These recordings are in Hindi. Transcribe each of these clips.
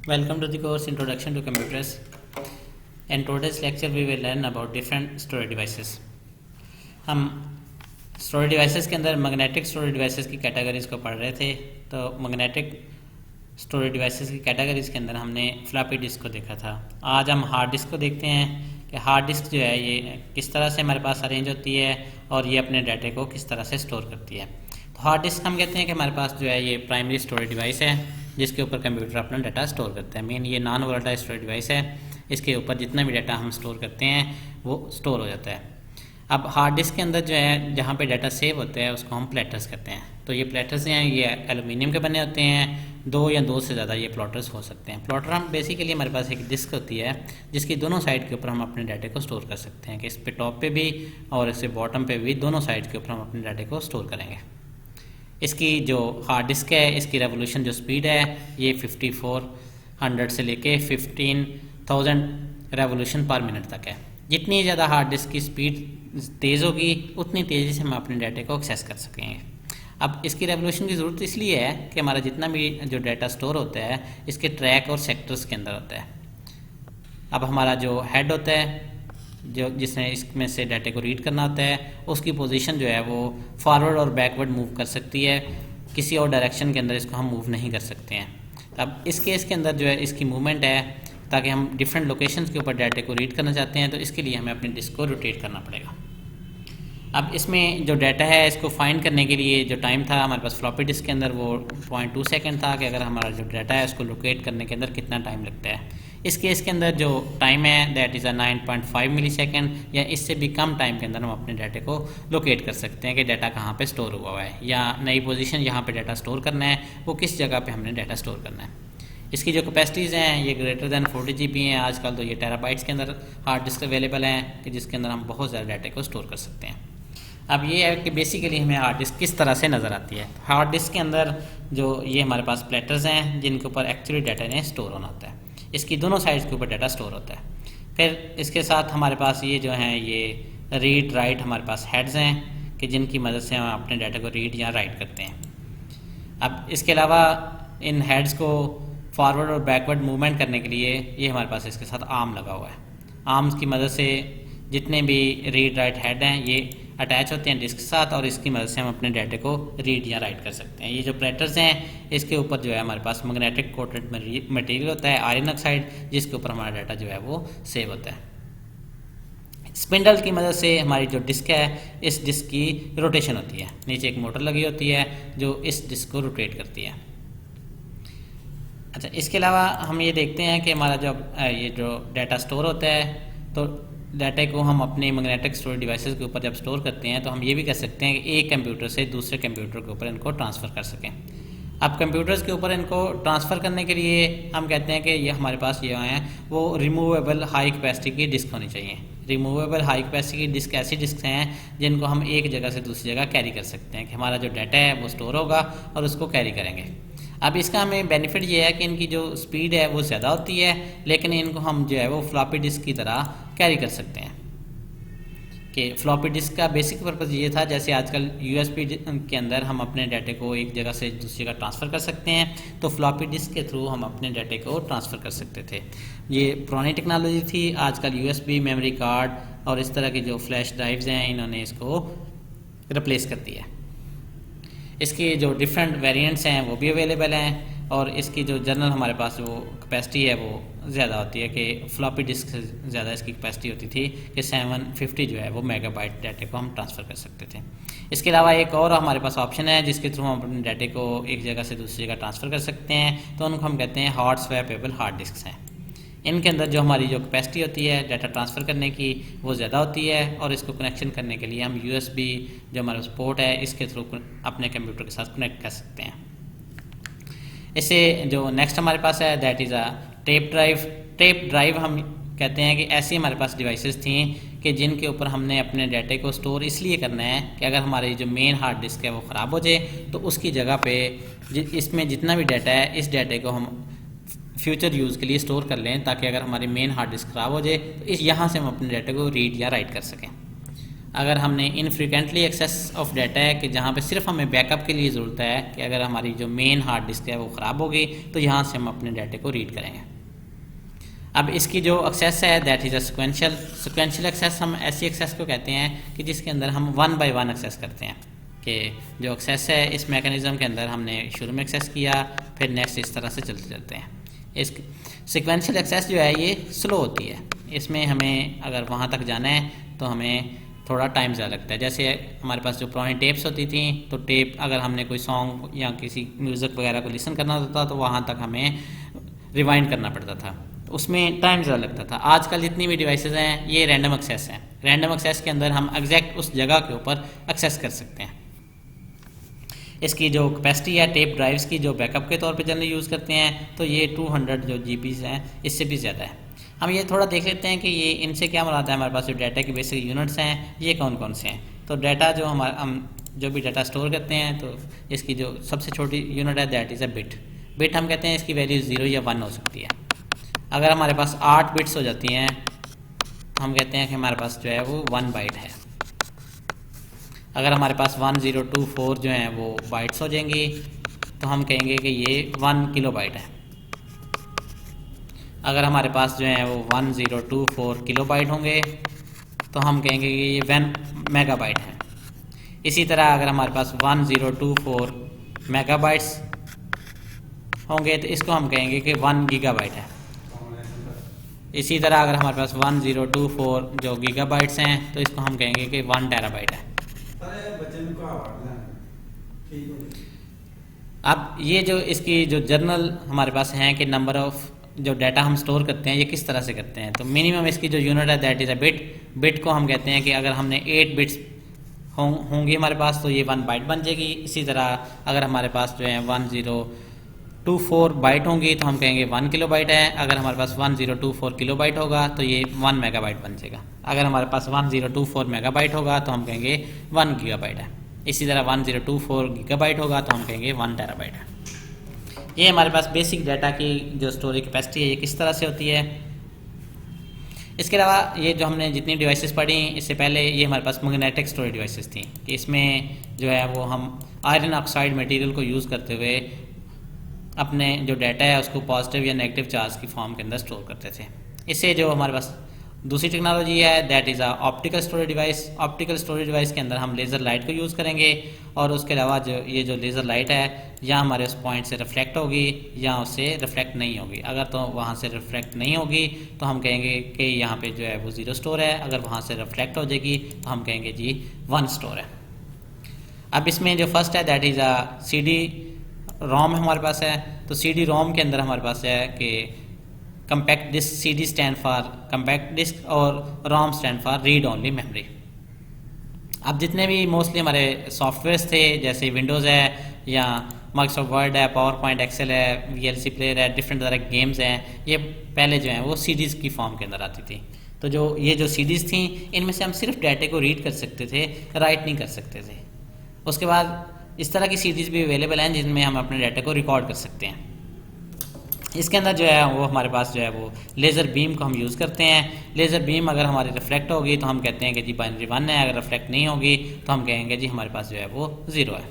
Welcome to the course Introduction to Computers. In today's lecture, we will learn about different storage devices. हम स्टोरेज डिवाइसेस के अंदर मैग्नेटिक स्टोरेज डिवाइसेस की कैटेगरीज को पढ़ रहे थे। तो मैग्नेटिक स्टोरेज डिवाइसेस की कैटेगरीज के अंदर हमने फ्लॉपी डिस्क को देखा था। आज हम हार्ड डिस्क को देखते हैं कि हार्ड डिस्क जो है ये किस तरह से हमारे पास अरेंज होती है और ये अपने डाटे को किस तरह से स्टोर करती है। तो हार्ड डिस्क हम कहते हैं कि हमारे पास जो है ये प्राइमरी स्टोरेज डिवाइस है जिसके ऊपर कंप्यूटर अपना डाटा स्टोर करता है। मेन ये नॉन वोलेटाइल स्टोरेज डिवाइस है, इसके ऊपर जितना भी डाटा हम स्टोर करते हैं वो स्टोर हो जाता है। अब हार्ड डिस्क के अंदर जो है जहाँ पे डाटा सेव होता है उसको हम प्लेटर्स कहते हैं। तो ये प्लेटर्स हैं ये एल्यूमिनियम के बने होते हैं, दो या दो से ज़्यादा ये प्लॉटर्स हो सकते हैं। प्लॉटर हम बेसिकली हमारे पास एक डिस्क होती है जिसकी दोनों साइड के ऊपर हम अपने डाटे को स्टोर कर सकते हैं कि इस पे टॉप पे भी और इससे बॉटम पे भी दोनों साइड के ऊपर हम अपने डाटे को स्टोर करेंगे। इसकी जो हार्ड डिस्क है इसकी रेवोल्यूशन जो स्पीड है ये 5400 से लेके 15,000 रेवोल्यूशन पर मिनट तक है। जितनी ज़्यादा हार्ड डिस्क की स्पीड तेज़ होगी उतनी तेज़ी से हम अपने डाटे को एक्सेस कर सकेंगे। अब इसकी रेवोल्यूशन की ज़रूरत इसलिए है कि हमारा जितना भी जो डाटा स्टोर होता है इसके ट्रैक और सेक्टर्स के अंदर होता है। अब हमारा जो हेड होता है जो जिसने इसमें से डाटे को रीड करना होता है उसकी पोजीशन जो है वो फॉरवर्ड और बैकवर्ड मूव कर सकती है, किसी और डायरेक्शन के अंदर इसको हम मूव नहीं कर सकते हैं। अब इस केस के अंदर जो है इसकी मूवमेंट है ताकि हम डिफरेंट लोकेशंस के ऊपर डाटे को रीड करना चाहते हैं तो इसके लिए हमें अपनी डिस्क को रोटेट करना पड़ेगा। अब इसमें जो डाटा है इसको फाइंड करने के लिए जो टाइम था हमारे पास फ्लॉपी डिस्क के अंदर वो 0.2 सेकेंड था कि अगर हमारा जो डाटा है उसको लोकेट करने के अंदर कितना टाइम लगता है। इस केस के अंदर जो टाइम है दैट इज़ 9.5 मिली सेकेंड या इससे भी कम टाइम के अंदर हम अपने डाटे को लोकेट कर सकते हैं कि डाटा कहाँ पे स्टोर हुआ है या नई पोजीशन जहाँ पे डाटा स्टोर करना है वो किस जगह पे हमने डाटा स्टोर करना है। इसकी जो कैपेसिटीज़ हैं ये ग्रेटर दैन 40 GB हैं। आजकल तो ये टेराबाइट्स के अंदर हार्ड डिस्क अवेलेबल हैं कि जिसके अंदर हम बहुत ज़्यादा डाटे को स्टोर कर सकते हैं। अब ये है कि बेसिकली हमें हार्ड डिस्क किस तरह से नज़र आती है। हार्ड डिस्क के अंदर जो ये हमारे पास प्लेटर्स हैं जिनके ऊपर एक्चुअली डाटा इन्हें स्टोर होना होता है। इसकी दोनों साइड्स के ऊपर डाटा स्टोर होता है। फिर इसके साथ हमारे पास ये जो हैं ये रीड राइट हमारे पास हेड्स हैं कि जिनकी मदद से हम अपने डाटा को रीड या राइट करते हैं। अब इसके अलावा इन हेड्स को फॉरवर्ड और बैकवर्ड मूवमेंट करने के लिए ये हमारे पास इसके साथ आर्म लगा हुआ है। आर्म्स की मदद से जितने भी रीड राइट हेड हैं ये अटैच होते हैं डिस्क के साथ और इसकी मदद से हम अपने डाटे को रीड या राइट कर सकते हैं। ये जो प्लेटर्स हैं इसके ऊपर जो है हमारे पास मैग्नेटिक कोटेड मटेरियल होता है आयरन ऑक्साइड जिसके ऊपर हमारा डाटा जो है वो सेव होता है। स्पिंडल की मदद से हमारी जो डिस्क है इस डिस्क की रोटेशन होती है। नीचे एक मोटर लगी होती है जो इस डिस्क को रोटेट करती है। अच्छा, इसके अलावा हम ये देखते हैं कि हमारा जब ये जो डाटा स्टोर होता है तो डाटा को हम अपने मैग्नेटिक स्टोरेज डिवाइसेस के ऊपर जब स्टोर करते हैं तो हम ये भी कर सकते हैं कि एक कंप्यूटर से दूसरे कंप्यूटर के ऊपर इनको ट्रांसफ़र कर सकें। अब कंप्यूटर्स के ऊपर इनको ट्रांसफ़र करने के लिए हम कहते हैं कि ये हमारे पास ये हैं वो रिमूवेबल हाई कैपेसिटी की डिस्क होनी चाहिए। रिमूवेबल हाई कैपेसिटी की डिस्क ऐसी डिस्क हैं जिनको हम एक जगह से दूसरी जगह कैरी कर सकते हैं कि हमारा जो डाटा है वो स्टोर होगा और उसको कैरी करेंगे। अब इसका हमें बेनिफिट ये है कि इनकी जो स्पीड है वो ज़्यादा होती है लेकिन इनको हम जो है वो फ्लॉपी डिस्क की तरह कैरी कर सकते हैं। कि फ्लॉपी डिस्क का बेसिक पर्पज़ ये था जैसे आजकल USB के अंदर हम अपने डाटे को एक जगह से दूसरी जगह ट्रांसफ़र कर सकते हैं तो फ्लॉपी डिस्क के थ्रू हम अपने डाटे को ट्रांसफ़र कर सकते थे। ये पुरानी टेक्नोलॉजी थी। आजकल USB मेमोरी कार्ड और इस तरह की जो फ्लैश ड्राइव्स हैं इन्होंने इसको रिप्लेस कर दिया है। इसके जो डिफरेंट वेरिएंट्स हैं वो भी अवेलेबल हैं और इसकी जो जनरल हमारे पास वो कैपेसिटी है वो ज़्यादा होती है कि फ्लॉपी डिस्क से ज़्यादा इसकी कैपेसिटी होती थी कि 750 जो है वो मेगाबाइट डाटे को हम ट्रांसफ़र कर सकते थे। इसके अलावा एक और हमारे पास ऑप्शन है जिसके थ्रू हम अपने डाटे को एक जगह से दूसरी जगह ट्रांसफ़र कर सकते हैं तो उनको हम कहते हैं हॉट स्वैपेबल हार्ड डिस्क हैं। इनके अंदर जो हमारी जो कैपेसिटी होती है डाटा ट्रांसफ़र करने की वो ज़्यादा होती है और इसको कनेक्शन करने के लिए हम USB जो हमारा पोर्ट है इसके थ्रू अपने कंप्यूटर के साथ कनेक्ट कर सकते हैं। इससे जो नेक्स्ट हमारे पास है that is a tape drive. Tape drive हम कहते हैं कि ऐसी हमारे पास डिवाइसेस थी कि जिनके ऊपर हमने अपने डाटे को स्टोर इसलिए करना है कि अगर हमारी जो मेन हार्ड डिस्क है वो ख़राब हो जाए तो उसकी जगह पे इसमें जितना भी डाटा है इस डाटे को हम फ्यूचर यूज़ के लिए स्टोर कर लें ताकि अगर हमारी मेन हार्ड डिस्क ख़राब हो जाए तो इस यहाँ से हम अपने डाटा को रीड या राइट कर सकें। अगर हमने इनफ्रीक्वेंटली एक्सेस ऑफ डाटा है कि जहाँ पे सिर्फ हमें बैकअप के लिए ज़रूरत है कि अगर हमारी जो मेन हार्ड डिस्क है वो ख़राब हो गई तो यहाँ से हम अपने डाटे को रीड करेंगे। अब इसकी जो एक्सेस है that is a sequential access. हम ऐसी एक्सेस को कहते हैं कि जिसके अंदर हम 1 बाय 1 एक्सेस करते हैं कि जो एक्सेस है इस मैकेनिज़्म के अंदर हमने शुरू में एक्सेस किया फिर नेक्स्ट इस तरह से चलते चलते हैं। इस सिक्वेंशियल एक्सेस जो है ये स्लो होती है, इसमें हमें अगर वहाँ तक जाना है तो हमें थोड़ा टाइम ज़्यादा लगता है। जैसे हमारे पास जो पुरानी टेप्स होती थी तो टेप अगर हमने कोई सॉन्ग या किसी म्यूज़िक वगैरह को लिसन करना होता था तो वहाँ तक हमें रिवाइंड करना पड़ता था, उसमें टाइम ज़्यादा लगता था। आजकल जितनी भी डिवाइसेस हैं ये रैंडम एक्सेस हैं। रैंडम एक्सेस के अंदर हम एग्जैक्ट उस जगह के ऊपर एक्सेस कर सकते हैं। इसकी जो कैपेसिटी है टेप ड्राइव्स की जो बैकअप के तौर पे जनरली यूज़ करते हैं तो ये 200 जो जीबीज़ हैं इससे भी ज़्यादा है। हम ये थोड़ा देख लेते हैं कि ये इनसे क्या मुराद है। हमारे पास जो डाटा की बेसिक यूनिट्स हैं ये कौन कौन से हैं। तो डाटा जो हम जो भी डाटा स्टोर करते हैं तो इसकी जो सबसे छोटी यूनिट है that is a bit. Bit हम कहते हैं इसकी वैल्यू 0 या 1 हो सकती है। अगर हमारे पास 8 बिट्स हो जाती हैं तो हम कहते हैं कि हमारे पास जो है वो 1 बाइट है। अगर हमारे पास 1024 जो हैं वो बाइट्स हो जाएंगी तो हम कहेंगे कि ये 1 किलोबाइट है। अगर हमारे पास जो है वो 1024 किलोबाइट होंगे तो हम कहेंगे कि ये 1 मेगाबाइट है। इसी तरह अगर हमारे पास 1024 मेगाबाइट्स होंगे तो इसको हम कहेंगे कि 1 गीगाबाइट है। इसी तरह अगर हमारे पास 1024 जो गीगाबाइट्स हैं तो इसको हम कहेंगे कि 1 टेराबाइट है। अब ये जो इसकी जो जर्नल हमारे पास हैं कि नंबर ऑफ जो डाटा हम स्टोर करते हैं ये किस तरह से करते हैं। तो मिनिमम इसकी जो यूनिट है that is a bit. Bit को हम कहते हैं कि अगर हमने 8 बिट्स होंगी हमारे पास तो ये 1 बाइट बन जाएगी। इसी तरह अगर हमारे पास जो है 1024 बाइट होंगी तो हम कहेंगे 1 किलोबाइट है। अगर हमारे पास 1024 किलोबाइट होगा तो ये 1 मेगाबाइट बन जाएगा। अगर हमारे पास 1024 मेगाबाइट होगा तो हम कहेंगे 1 गीगाबाइट है। इसी तरह 1024 गीगाबाइट होगा तो हम कहेंगे 1 टेराबाइट है। ये हमारे पास बेसिक डाटा की जो स्टोरेज कैपेसिटी है ये किस तरह से होती है। इसके अलावा ये जो हमने जितनी डिवाइसेस पढ़ी इससे पहले ये हमारे पास मैग्नेटिक स्टोरेज डिवाइसेस थी कि इसमें जो है वो हम आयरन ऑक्साइड मटेरियल को यूज़ करते हुए अपने जो डाटा है उसको पॉजिटिव या नेगेटिव चार्ज की फॉर्म के अंदर स्टोर करते थे। इससे जो हमारे पास दूसरी टेक्नोलॉजी है that is a optical storage device. Optical storage device के अंदर हम लेज़र लाइट को यूज़ करेंगे और उसके अलावा जो ये जो लेज़र लाइट है या हमारे उस पॉइंट से रिफ्लेक्ट होगी या उससे रिफ्लेक्ट नहीं होगी। अगर तो वहाँ से रिफ्लेक्ट नहीं होगी तो हम कहेंगे कि यहाँ पे जो है वो 0 स्टोर है। अगर वहाँ से रिफ्लेक्ट हो जाएगी तो हम कहेंगे जी 1 स्टोर है। अब इसमें जो फर्स्ट है दैट इज़ अ CD रोम हमारे पास है। तो CD रोम के अंदर हमारे पास है कि compact disc. CD stand for compact disc और ROM stand for read only memory. अब जितने भी मोस्टली हमारे सॉफ्टवेयर्स थे जैसे विंडोज़ है या माइक्रोसॉफ्ट वर्ड है, पावर पॉइंट, एक्सेल है, VLC प्लेयर है, डिफरेंट तरह के गेम्स हैं, ये पहले जो हैं वो CDs की फॉर्म के अंदर आती थी। तो जो ये जो CDs थी इनमें से हम सिर्फ डाटे को रीड कर सकते थे, राइट नहीं कर सकते थे। उसके बाद इस तरह की CDs भी अवेलेबल हैं जिनमें हम अपने डाटा को रिकॉर्ड कर सकते हैं। इसके अंदर जो है वो हमारे पास जो है वो लेज़र बीम को हम यूज़ करते हैं। लेज़र बीम अगर हमारी रिफ्लेक्ट होगी तो हम कहते हैं कि जी बाइनरी 1 है। अगर रिफ्लेक्ट नहीं होगी तो हम कहेंगे जी हमारे पास जो है वो 0 है।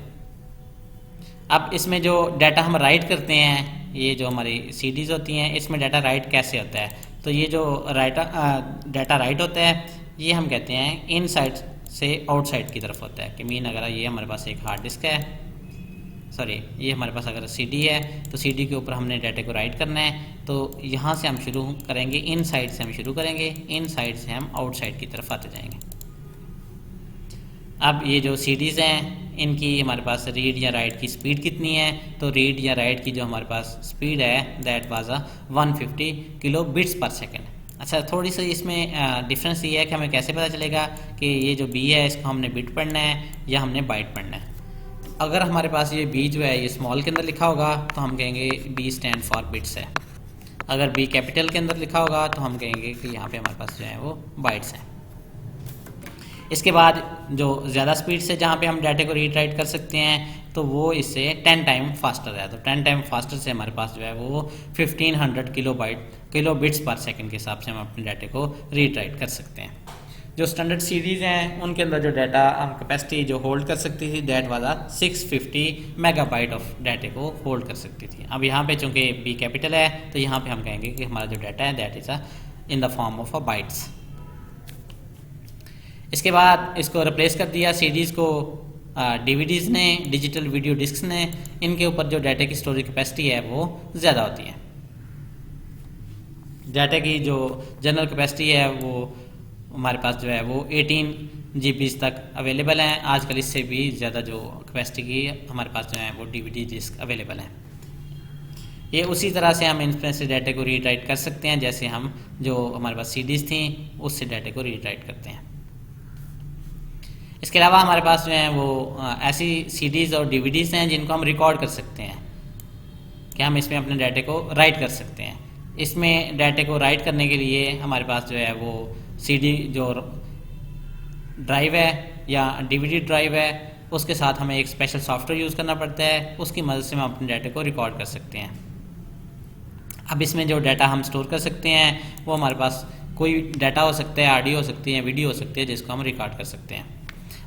अब इसमें जो डाटा हम राइट करते हैं ये जो हमारी CDs होती हैं इसमें डाटा राइट कैसे होता है। तो ये जो डाटा राइट होता है ये हम कहते हैं इन साइड से आउटसाइड की तरफ होता है कि मीन अगर ये हमारे पास एक हार्ड डिस्क है, सॉरी ये हमारे पास अगर CD है तो CD के ऊपर हमने डाटा को राइट करना है तो यहाँ से हम शुरू करेंगे, इन साइड से हम शुरू करेंगे, इन साइड से हम आउटसाइड की तरफ आते जाएंगे। अब ये जो CDs हैं इनकी हमारे पास रीड या राइट की स्पीड कितनी है। तो रीड या राइट की जो हमारे पास स्पीड है दैट वाज 150 किलो बिट्स पर सेकेंड। अच्छा, थोड़ी सी इसमें डिफरेंस ये है कि हमें कैसे पता चलेगा कि ये जो B है इसको हमने बिट पढ़ना है या हमने बाइट पढ़ना है। अगर हमारे पास ये B जो है ये स्मॉल के अंदर लिखा होगा तो हम कहेंगे B स्टैंड फॉर बिट्स है। अगर B कैपिटल के अंदर लिखा होगा तो हम कहेंगे कि यहाँ पे हमारे पास जो है वो बाइट्स हैं। इसके बाद जो ज़्यादा स्पीड से जहाँ पे हम डाटा को रीड राइट कर सकते हैं तो वो इससे 10 टाइम फास्टर है। तो 10 टाइम फास्टर से हमारे पास जो है वो 1500 किलो बिट्स पर सेकंड के हिसाब से हम अपने डाटे को रीड राइट कर सकते हैं। जो स्टैंडर्ड सीरीज़ हैं उनके अंदर जो डाटा हम कैपेसिटी जो होल्ड कर सकती थी दैट वाला 650 मेगाबाइट ऑफ डाटे को होल्ड कर सकती थी। अब यहाँ पे चूँकि बी कैपिटल है तो यहाँ पे हम कहेंगे कि हमारा जो डाटा है that is in the form of a bytes. इसके बाद इसको रिप्लेस कर दिया सीडीज़ को डीवीडीज़ ने, डिजिटल वीडियो डिस्क ने। इनके ऊपर जो डाटा की स्टोरेज कैपेसिटी है वो ज़्यादा होती है। डाटा की जो जनरल कैपेसिटी है वो हमारे पास जो है वो 18 GB तक अवेलेबल हैं। आजकल इससे भी ज़्यादा जो कैपेसिटी की हमारे पास जो है वो डीवीडी डिस्क अवेलेबल हैं। ये उसी तरह से हम इनमें से डाटा को रीड राइट कर सकते हैं जैसे हम जो हमारे पास सीडीज़ थी उससे डाटा को रीड राइट करते हैं। इसके अलावा हमारे पास जो है वो ऐसी सीडीज़ और डीवीडीज़ हैं जिनको हम रिकॉर्ड कर सकते हैं कि हम इसमें अपने डाटे को राइट कर सकते हैं। इसमें डाटे को राइट करने के लिए हमारे पास जो है वो सीडी जो ड्राइव है या डीवीडी ड्राइव है उसके साथ हमें एक स्पेशल सॉफ्टवेयर यूज़ करना पड़ता है, उसकी मदद से हम अपने डाटे को रिकॉर्ड कर सकते हैं। अब इसमें जो डाटा हम स्टोर कर सकते हैं वो हमारे पास कोई डाटा हो सकता है, ऑडियो हो सकती है, वीडियो हो सकती है जिसको हम रिकॉर्ड कर सकते हैं।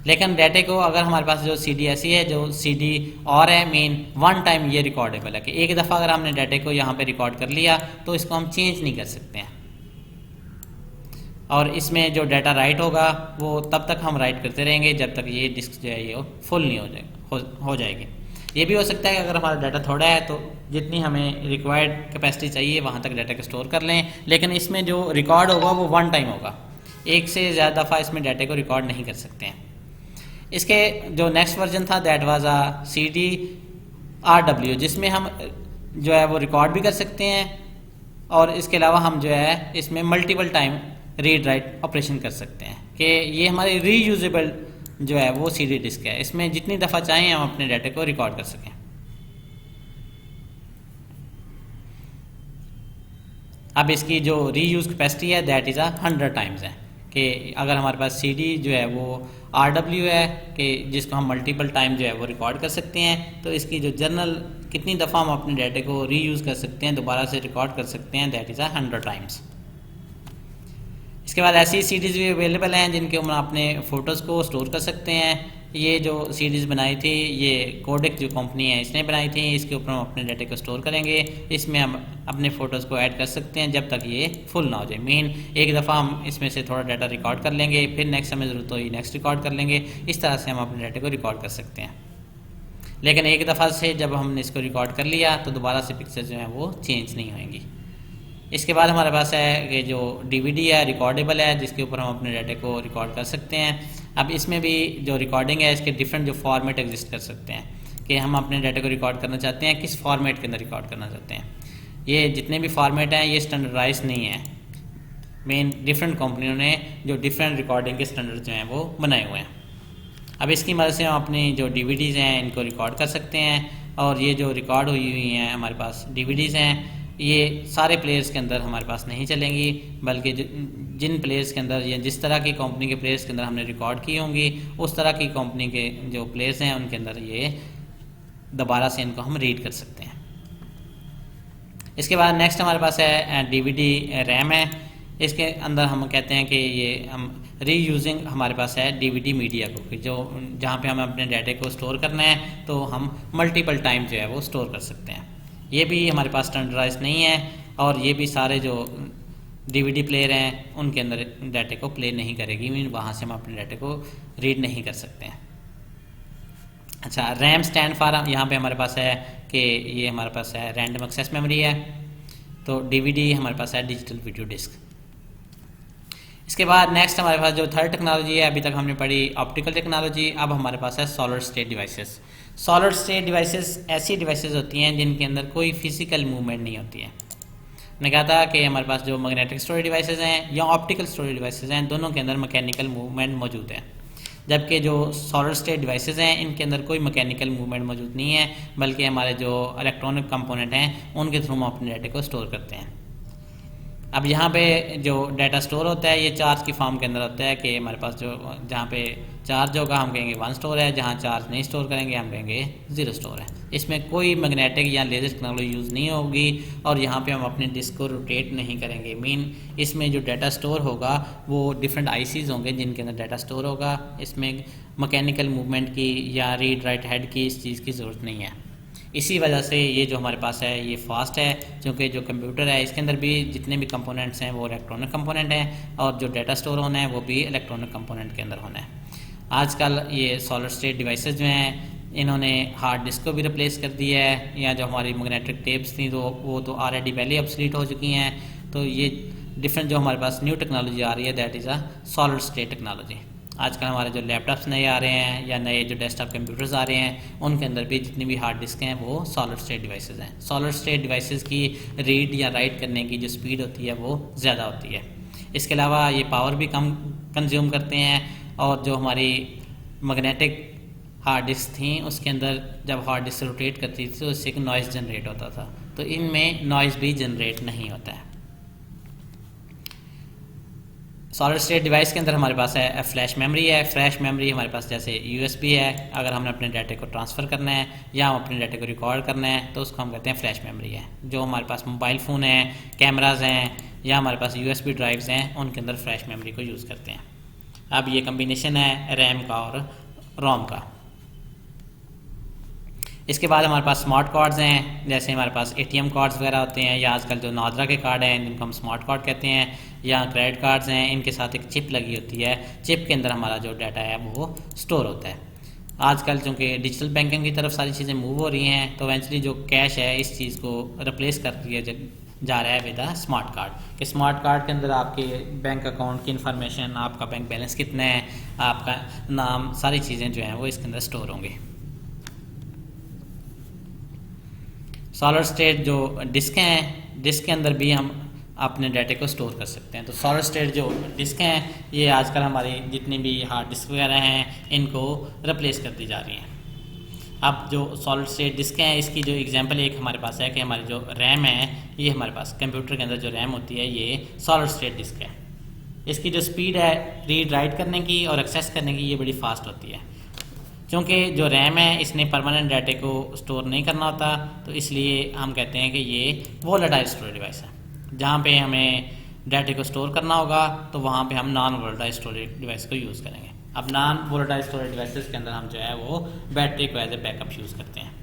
लेकिन डाटे को अगर हमारे पास जो सीडी ऐसी है जो सीडी और है मेन वन टाइम ये रिकॉर्डेबल है कि एक दफ़ा अगर हमने डाटे को यहाँ पे रिकॉर्ड कर लिया तो इसको हम चेंज नहीं कर सकते हैं। और इसमें जो डाटा राइट होगा वो तब तक हम राइट करते रहेंगे जब तक ये डिस्क जो है ये फुल नहीं हो जाएगी। ये भी हो सकता है कि अगर हमारा डाटा थोड़ा है तो जितनी हमें रिक्वायर्ड कैपेसिटी चाहिए वहाँ तक डाटा को स्टोर कर लें, लेकिन इसमें जो रिकॉर्ड होगा वो वन टाइम होगा, एक से ज़्यादा दफ़ा इसमें डाटे को रिकॉर्ड नहीं कर सकते हैं। इसके जो नेक्स्ट वर्जन था दैट वाज CD-RW जिसमें हम जो है वो रिकॉर्ड भी कर सकते हैं और इसके अलावा हम जो है इसमें multiple time read write operation कर सकते हैं कि ये हमारी रीयूजेबल जो है वो सीडी डिस्क है, इसमें जितनी दफ़ा चाहें हम अपने डाटे को रिकॉर्ड कर सकें। अब इसकी जो रीयूज कैपेसिटी है दैट इज़ 100 टाइम्स है कि अगर हमारे पास सीडी जो है वो RW है कि जिसको हम मल्टीपल टाइम जो है वो रिकॉर्ड कर सकते हैं, तो इसकी जो जनरल कितनी दफ़ा हम अपने डाटे को रीयूज़ कर सकते हैं, दोबारा से रिकॉर्ड कर सकते हैं दैट इज़ 100 टाइम्स। इसके बाद ऐसी सीडीज़ भी अवेलेबल हैं जिनके हम अपने फ़ोटोज़ को स्टोर कर सकते हैं। ये जो सीडीज़ बनाई थी ये कोडेक जो कंपनी है इसने बनाई थी, इसके ऊपर हम अपने डाटे को स्टोर करेंगे। इसमें हम अपने फ़ोटोज़ को ऐड कर सकते हैं जब तक ये फुल ना हो जाए। मेन एक दफ़ा हम इसमें से थोड़ा डाटा रिकॉर्ड कर लेंगे, फिर नेक्स्ट हमें ज़रूरत होगी नेक्स्ट रिकॉर्ड कर लेंगे। इस तरह से हम अपने डाटे को रिकॉर्ड कर सकते हैं। लेकिन एक दफ़ा से जब हमने इसको रिकॉर्ड कर लिया तो दोबारा से पिक्चर जो हैं वो चेंज नहीं होंगी। इसके बाद हमारे पास है कि जो डीवीडी है रिकॉर्डेबल है जिसके ऊपर हम अपने डाटे को रिकॉर्ड कर सकते हैं। अब इसमें भी जो रिकॉर्डिंग है इसके डिफरेंट जो फॉर्मेट एग्जिस्ट कर सकते हैं कि हम अपने डाटे को रिकॉर्ड करना चाहते हैं किस फॉर्मेट के अंदर रिकॉर्ड करना चाहते हैं। ये जितने भी फॉर्मेट हैं ये स्टैंडर्डाइज नहीं है, मेन डिफरेंट कंपनियों ने जो डिफरेंट रिकॉर्डिंग के स्टैंडर्ड जो हैं वो बनाए हुए हैं। अब इसकी मदद से हम अपनी जो डीवीडीज़ हैं इनको रिकॉर्ड कर सकते हैं और ये जो रिकॉर्ड हुई हैं हमारे पास डीवीडीज़ हैं ये सारे प्लेयर्स के अंदर हमारे पास नहीं चलेंगी, बल्कि जिन प्लेयर्स के अंदर या जिस तरह की कंपनी के प्लेयर्स के अंदर हमने रिकॉर्ड की होंगी उस तरह की कंपनी के जो प्लेयर्स हैं उनके अंदर ये दोबारा से इनको हम रीड कर सकते हैं। इसके बाद नेक्स्ट हमारे पास है डीवीडी रैम है। इसके अंदर हम कहते हैं कि ये हम रीयूजिंग हमारे पास है डीवीडी मीडिया को, जो जहाँ पे हमें अपने डाटे को स्टोर करना है तो हम मल्टीपल टाइम जो है वो स्टोर कर सकते हैं। ये भी हमारे पास स्टैंडर्डाइज नहीं है और ये भी सारे जो डीवीडी प्लेयर हैं उनके अंदर डाटे को प्ले नहीं करेगी, मीन वहाँ से हम अपने डाटे को रीड नहीं कर सकते हैं। अच्छा, रैम स्टैंड फॉर यहाँ पे हमारे पास है कि ये हमारे पास है रैंडम एक्सेस मेमोरी है, तो डीवीडी हमारे पास है डिजिटल वीडियो डिस्क। इसके बाद नेक्स्ट हमारे पास जो थर्ड टेक्नोलॉजी है, अभी तक हमने पढ़ी ऑप्टिकल टेक्नोलॉजी, अब हमारे पास है solid state devices. Solid state devices ऐसी डिवाइसेस होती हैं जिनके अंदर कोई फिजिकल मूवमेंट नहीं होती है। मैंने कहा था कि हमारे पास जो मैग्नेटिक स्टोरेज डिवाइसेस हैं या ऑप्टिकल स्टोरेज डिवाइसेस हैं दोनों के अंदर मैकेनिकल मूवमेंट मौजूद है, जबकि जो सॉलिड स्टेट डिवाइसेस हैं इनके अंदर कोई मैकेनिकल मूवमेंट मौजूद नहीं है, बल्कि हमारे जो इलेक्ट्रॉनिक कंपोनेंट हैं उनके थ्रू हम अपने डाटे को स्टोर करते हैं। अब यहाँ पे जो डाटा स्टोर होता है ये चार्ज की फॉर्म के अंदर होता है कि हमारे पास जो जहाँ पे चार्ज होगा हम कहेंगे 1 स्टोर है, जहाँ चार्ज नहीं स्टोर करेंगे हम कहेंगे 0 स्टोर है। इसमें कोई मैग्नेटिक या लेजर टेक्नोलॉजी यूज़ नहीं होगी और यहाँ पे हम अपने डिस्क को रोटेट नहीं करेंगे। मीन इसमें जो डाटा स्टोर होगा वो डिफरेंट आईसीज होंगे जिनके अंदर डाटा स्टोर होगा। इसमें मैकेनिकल मूवमेंट की या रीड राइट हेड की इस चीज़ की ज़रूरत नहीं है। इसी वजह से ये जो हमारे पास है ये फास्ट है, क्योंकि जो कंप्यूटर है इसके अंदर भी जितने भी कंपोनेंट्स हैं वो इलेक्ट्रॉनिक कंपोनेंट हैं और जो डाटा स्टोर होना है वो भी इलेक्ट्रॉनिक कंपोनेंट के अंदर होना है। आजकल ये सॉलिड स्टेट डिवाइसेस जो हैं इन्होंने हार्ड डिस्क को भी रिप्लेस कर दिया है, या जो हमारी मैग्नेटिक टेप्स थी तो वो तो ऑलरेडी पहले ऑब्सोलीट हो चुकी हैं। तो ये डिफरेंट जो हमारे पास न्यू टेक्नोलॉजी आ रही है that is a solid state technology. आजकल हमारे जो लैपटॉप्स नए आ रहे हैं या नए जो डेस्कटॉप कंप्यूटर्स आ रहे हैं उनके अंदर भी जितनी भी हार्ड डिस्क हैं वो सॉलिड स्टेट डिवाइसेस हैं। सॉलिड स्टेट डिवाइसेस की रीड या राइट करने की जो स्पीड होती है वो ज़्यादा होती है। इसके अलावा ये पावर भी कम कंज्यूम करते हैं और जो हमारी मैग्नेटिक हार्ड डिस्क थी उसके अंदर जब हार्ड डिस्क रोटेट करती थी तो उससे एक नॉइज़ जनरेट होता था, तो इनमें नॉइज़ भी जनरेट नहीं होता है। सॉलिड स्टेट डिवाइस के अंदर हमारे पास है फ्लैश मेमोरी है। फ्लैश मेमोरी हमारे पास जैसे यूएसबी है, अगर हमने अपने डाटे को ट्रांसफ़र करना है या हम अपने डाटे को रिकॉर्ड करना है तो उसको हम कहते हैं फ्लैश मेमोरी है। जो हमारे पास मोबाइल फ़ोन है, कैमराज हैं या हमारे पास यूएसबी ड्राइव्स हैं उनके अंदर फ्लैश मेमोरी को यूज़ करते हैं। अब ये कम्बिनेशन है रैम का और रोम का। इसके बाद हमारे पास स्मार्ट कार्ड्स हैं, जैसे हमारे पास एटीएम कार्ड्स वगैरह होते हैं या आजकल जो नादरा के कार्ड हैं जिनको हम स्मार्ट कार्ड कहते हैं, या क्रेडिट कार्ड्स हैं। इनके साथ एक चिप लगी होती है, चिप के अंदर हमारा जो डाटा है वो स्टोर होता है। आजकल चूँकि डिजिटल बैंकिंग की तरफ सारी चीज़ें मूव हो रही हैं तो इवेंचुअली जो कैश है इस चीज़ को रिप्लेस कर दिया जा रहा है विद अ स्मार्ट कार्ड। कि स्मार्ट कार्ड के अंदर आपके बैंक अकाउंट की इन्फॉर्मेशन, आपका बैंक बैलेंस कितना है, आपका नाम, सारी चीज़ें जो हैं वो इसके अंदर स्टोर होंगी। सॉलिड स्टेट जो डिस्क हैं, डिस्क के अंदर भी हम अपने डाटे को स्टोर कर सकते हैं। तो सॉलिड स्टेट जो डिस्क हैं ये आजकल हमारी जितनी भी हार्ड डिस्क वगैरह हैं इनको रिप्लेस कर दी जा रही हैं। अब जो सॉलिड स्टेट डिस्क हैं इसकी जो एग्जांपल एक हमारे पास है कि हमारी जो रैम है ये हमारे पास कंप्यूटर के अंदर जो रैम होती है ये सॉलिड स्टेट डिस्क है। इसकी जो स्पीड है रीड राइट करने की और एक्सेस करने की ये बड़ी फास्ट होती है, क्योंकि जो रैम है इसने परमानेंट डाटे को स्टोर नहीं करना होता, तो इसलिए हम कहते हैं कि ये वोलेटाइल स्टोरेज डिवाइस है। जहाँ पे हमें डाटे को स्टोर करना होगा तो वहाँ पे हम नॉन वोलेटाइल स्टोरेज डिवाइस को यूज़ करेंगे। अब नॉन वोलेटाइल स्टोरेज डिवाइसेस के अंदर हम जो है वो बैटरी को एज ए बैकअप यूज़ करते हैं।